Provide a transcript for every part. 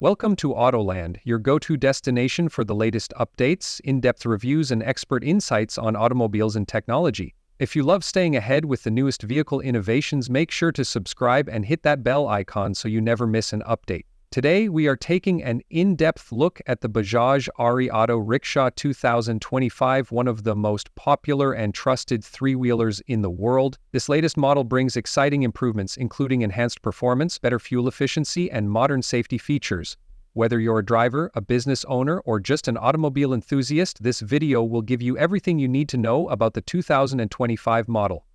Welcome to Autoland, your go-to destination for the latest updates, in-depth reviews, and expert insights on automobiles and technology. If you love staying ahead with the newest vehicle innovations, make sure to subscribe and hit that bell icon so you never miss an update. Today, we are taking an in-depth look at the Bajaj RE Auto Rickshaw 2025, one of the most popular and trusted three-wheelers in the world. This latest model brings exciting improvements, including enhanced performance, better fuel efficiency, and modern safety features. Whether you're a driver, a business owner, or just an automobile enthusiast, this video will give you everything you need to know about the 2025 model.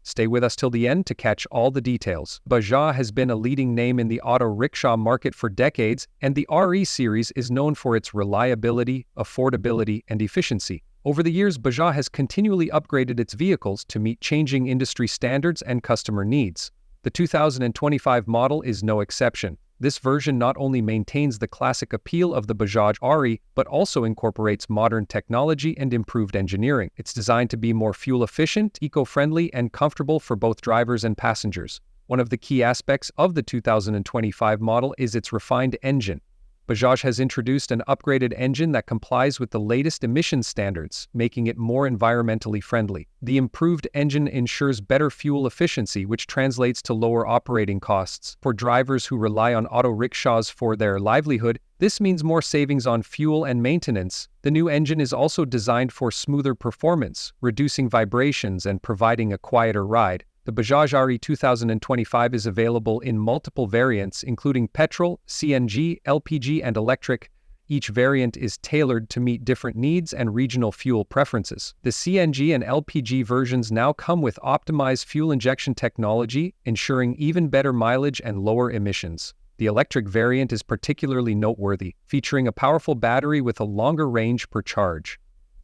Stay with us till the end to catch all the details. Bajaj has been a leading name in the auto rickshaw market for decades, and the RE series is known for its reliability, affordability, and efficiency. Over the years, Bajaj has continually upgraded its vehicles to meet changing industry standards and customer needs. The 2025 model is no exception. This version not only maintains the classic appeal of the Bajaj RE, but also incorporates modern technology and improved engineering. It's designed to be more fuel-efficient, eco-friendly, and comfortable for both drivers and passengers. One of the key aspects of the 2025 model is its refined engine. Bajaj has introduced an upgraded engine that complies with the latest emissions standards, making it more environmentally friendly. The improved engine ensures better fuel efficiency, which translates to lower operating costs. For drivers who rely on auto rickshaws for their livelihood, this means more savings on fuel and maintenance. The new engine is also designed for smoother performance, reducing vibrations and providing a quieter ride. The Bajaj RE 2025 is available in multiple variants, including petrol, CNG, LPG, and electric. Each variant is tailored to meet different needs and regional fuel preferences. The CNG and LPG versions now come with optimized fuel injection technology, ensuring even better mileage and lower emissions. The electric variant is particularly noteworthy, featuring a powerful battery with a longer range per charge.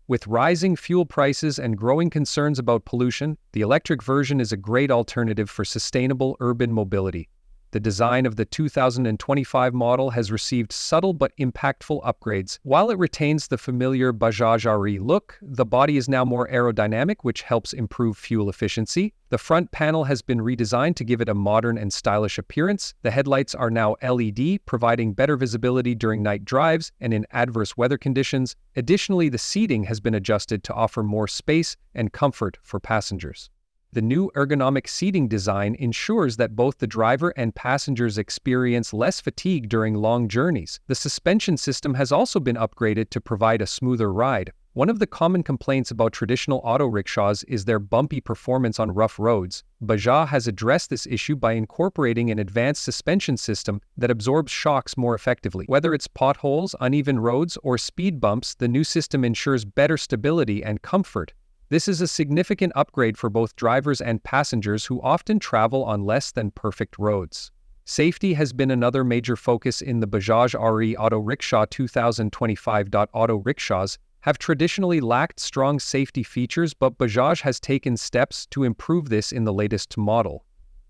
With rising fuel prices and growing concerns about pollution, the electric version is a great alternative for sustainable urban mobility. The design of the 2025 model has received subtle but impactful upgrades. While it retains the familiar Bajaj RE look, the body is now more aerodynamic, which helps improve fuel efficiency. The front panel has been redesigned to give it a modern and stylish appearance. The headlights are now LED, providing better visibility during night drives and in adverse weather conditions. Additionally, the seating has been adjusted to offer more space and comfort for passengers. The new ergonomic seating design ensures that both the driver and passengers experience less fatigue during long journeys. The suspension system has also been upgraded to provide a smoother ride. One of the common complaints about traditional auto rickshaws is their bumpy performance on rough roads. Bajaj has addressed this issue by incorporating an advanced suspension system that absorbs shocks more effectively. Whether it's potholes, uneven roads, or speed bumps, the new system ensures better stability and comfort. This is a significant upgrade for both drivers and passengers who often travel on less than perfect roads. Safety has been another major focus in the Bajaj RE Auto Rickshaw 2025. Auto rickshaws have traditionally lacked strong safety features, but Bajaj has taken steps to improve this in the latest model.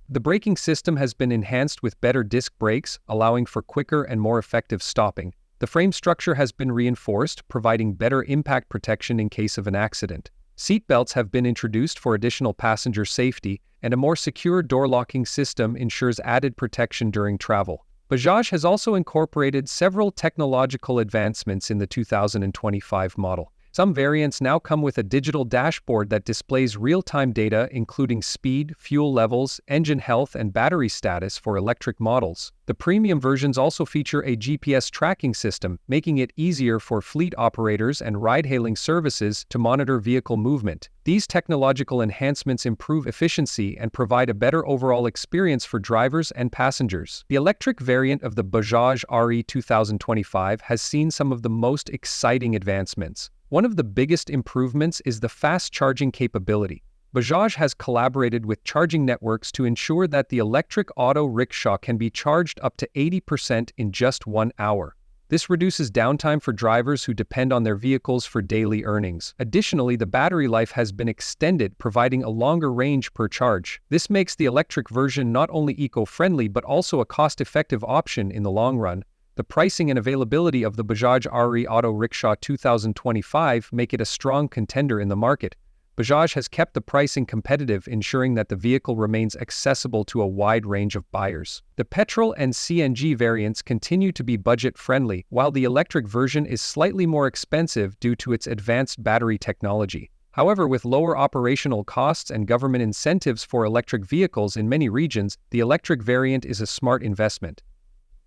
The braking system has been enhanced with better disc brakes, allowing for quicker and more effective stopping. The frame structure has been reinforced, providing better impact protection in case of an accident. Seatbelts have been introduced for additional passenger safety, and a more secure door-locking system ensures added protection during travel. Bajaj has also incorporated several technological advancements in the 2025 model. Some variants now come with a digital dashboard that displays real-time data including speed, fuel levels, engine health, and battery status for electric models. The premium versions also feature a GPS tracking system, making it easier for fleet operators and ride-hailing services to monitor vehicle movement. These technological enhancements improve efficiency and provide a better overall experience for drivers and passengers. The electric variant of the Bajaj RE 2025 has seen some of the most exciting advancements. One of the biggest improvements is the fast charging capability. Bajaj has collaborated with charging networks to ensure that the electric auto rickshaw can be charged up to 80% in just 1 hour. This reduces downtime for drivers who depend on their vehicles for daily earnings. Additionally, the battery life has been extended, providing a longer range per charge. This makes the electric version not only eco-friendly but also a cost-effective option in the long run. The pricing and availability of the Bajaj RE Auto Rickshaw 2025 make it a strong contender in the market. Bajaj has kept the pricing competitive, ensuring that the vehicle remains accessible to a wide range of buyers. The petrol and CNG variants continue to be budget-friendly, while the electric version is slightly more expensive due to its advanced battery technology. However, with lower operational costs and government incentives for electric vehicles in many regions, the electric variant is a smart investment.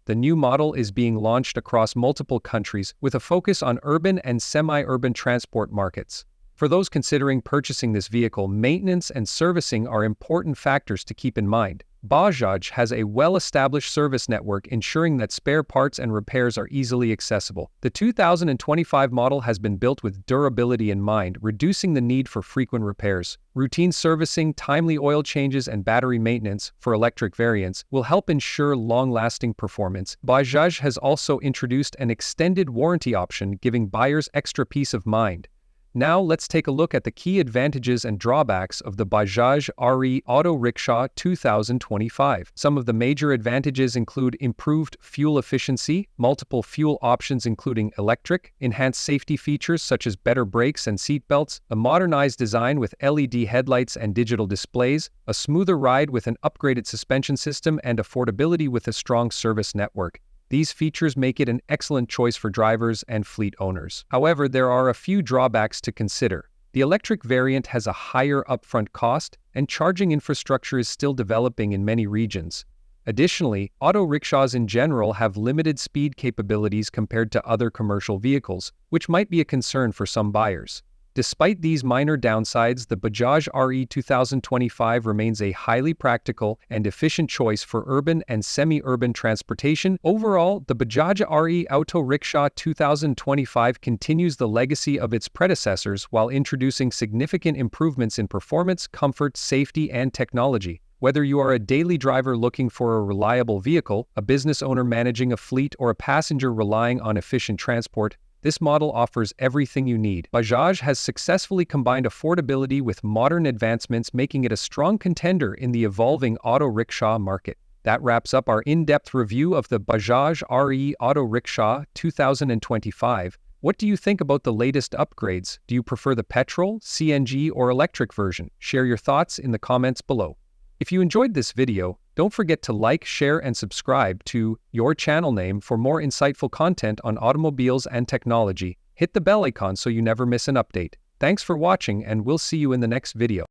The new model is being launched across multiple countries with a focus on urban and semi-urban transport markets. For those considering purchasing this vehicle, maintenance and servicing are important factors to keep in mind. Bajaj has a well-established service network ensuring that spare parts and repairs are easily accessible. The 2025 model has been built with durability in mind, reducing the need for frequent repairs. Routine servicing, timely oil changes, and battery maintenance for electric variants will help ensure long-lasting performance. Bajaj has also introduced an extended warranty option, giving buyers extra peace of mind. Now let's take a look at the key advantages and drawbacks of the Bajaj RE Auto Rickshaw 2025. Some of the major advantages include improved fuel efficiency, multiple fuel options including electric, enhanced safety features such as better brakes and seat belts, a modernized design with LED headlights and digital displays, a smoother ride with an upgraded suspension system, and affordability with a strong service network. These features make it an excellent choice for drivers and fleet owners. However, there are a few drawbacks to consider. The electric variant has a higher upfront cost, and charging infrastructure is still developing in many regions. Additionally, auto rickshaws in general have limited speed capabilities compared to other commercial vehicles, which might be a concern for some buyers. Despite these minor downsides, the Bajaj RE 2025 remains a highly practical and efficient choice for urban and semi-urban transportation. Overall, the Bajaj RE Auto Rickshaw 2025 continues the legacy of its predecessors while introducing significant improvements in performance, comfort, safety, and technology. Whether you are a daily driver looking for a reliable vehicle, a business owner managing a fleet, or a passenger relying on efficient transport, this model offers everything you need. Bajaj has successfully combined affordability with modern advancements, making it a strong contender in the evolving auto rickshaw market. That wraps up our in-depth review of the Bajaj RE Auto Rickshaw 2025. What do you think about the latest upgrades? Do you prefer the petrol, CNG, or electric version? Share your thoughts in the comments below. If you enjoyed this video, don't forget to like, share, and subscribe to your channel name for more insightful content on automobiles and technology. Hit the bell icon so you never miss an update. Thanks for watching, and we'll see you in the next video.